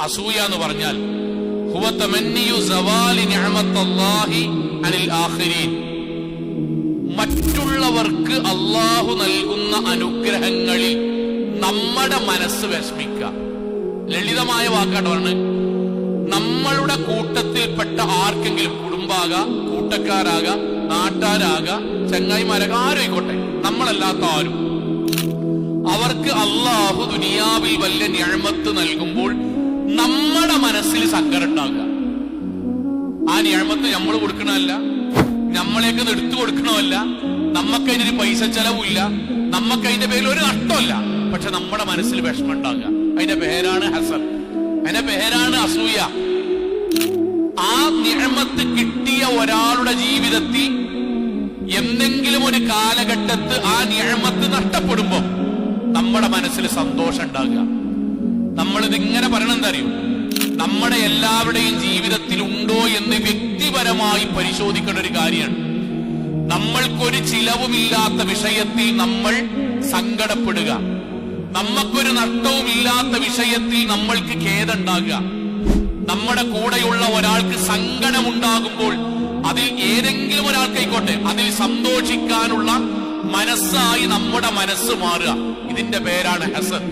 അസൂയ എന്ന് പറഞ്ഞാൽ ഹുവ തമന്നിയു സവാലി നിഅമത്തല്ലാഹി അനിൽ ആഖിരീൻ, മറ്റുള്ളവർക്ക് അള്ളാഹു നൽകുന്ന അനുഗ്രഹങ്ങളിൽ നമ്മുടെ മനസ്സ് വിഷമിക്കുക. ലളിതമായ വാക്കാണ് പറഞ്ഞത്. നമ്മളുടെ കൂട്ടത്തിൽപ്പെട്ട ആർക്കെങ്കിലും, കുടുംബാകാം, കൂട്ടക്കാരാകാം, നാട്ടാരാകാം, ചങ്ങായിമാരാകാം, ആരായിക്കോട്ടെ, നമ്മളല്ലാത്ത ആരും, അവർക്ക് അള്ളാഹു ദുനിയാവിൽ വല്ല നിഅമത്ത് നൽകുമ്പോൾ നമ്മുടെ മനസ്സിൽ സങ്കടം ഉണ്ടാകുക. ആ നിഅമത്ത് നമ്മൾ കൊടുക്കണമല്ല, നമ്മളേക്ക് എടുത്തു കൊടുക്കണമല്ല, നമുക്കതിനൊരു പൈസ ചെലവില്ല, നമുക്കതിന്റെ പേരിൽ ഒരു നഷ്ടമല്ല, പക്ഷെ നമ്മുടെ മനസ്സിൽ വിഷമം ഉണ്ടാകുക. അതിന്റെ പേരാണ് ഹസദ്, അതിന്റെ പേരാണ് അസൂയ. ആ നിഅമത്ത് കിട്ടിയ ഒരാളുടെ ജീവിതത്തിൽ എന്തെങ്കിലും ഒരു കാലഘട്ടത്ത് ആ നിഅമത്ത് നഷ്ടപ്പെടുമ്പോ നമ്മുടെ മനസ്സിൽ സന്തോഷം ഉണ്ടാകുക. നമ്മളിതിങ്ങനെ പറയണെന്താ അറിയോ? നമ്മുടെ എല്ലാവരുടെയും ജീവിതത്തിൽ ഉണ്ടോ എന്ന് വ്യക്തിപരമായി പരിശോധിക്കേണ്ട ഒരു കാര്യമാണ്. നമ്മൾക്കൊരു ചിലവുമില്ലാത്ത വിഷയത്തിൽ നമ്മൾ സങ്കടപ്പെടുക, നമുക്കൊരു നഷ്ടവുമില്ലാത്ത വിഷയത്തിൽ നമ്മൾക്ക് ഖേദമുണ്ടാകുക, നമ്മുടെ കൂടെയുള്ള ഒരാൾക്ക് സങ്കടമുണ്ടാകുമ്പോൾ അതിൽ ഏതെങ്കിലും ഒരാൾക്കായിക്കോട്ടെ അതിൽ സന്തോഷിക്കാനുള്ള മനസ്സായി നമ്മുടെ മനസ്സ് മാറുക. ഇതിന്റെ പേരാണ് ഹസദ്.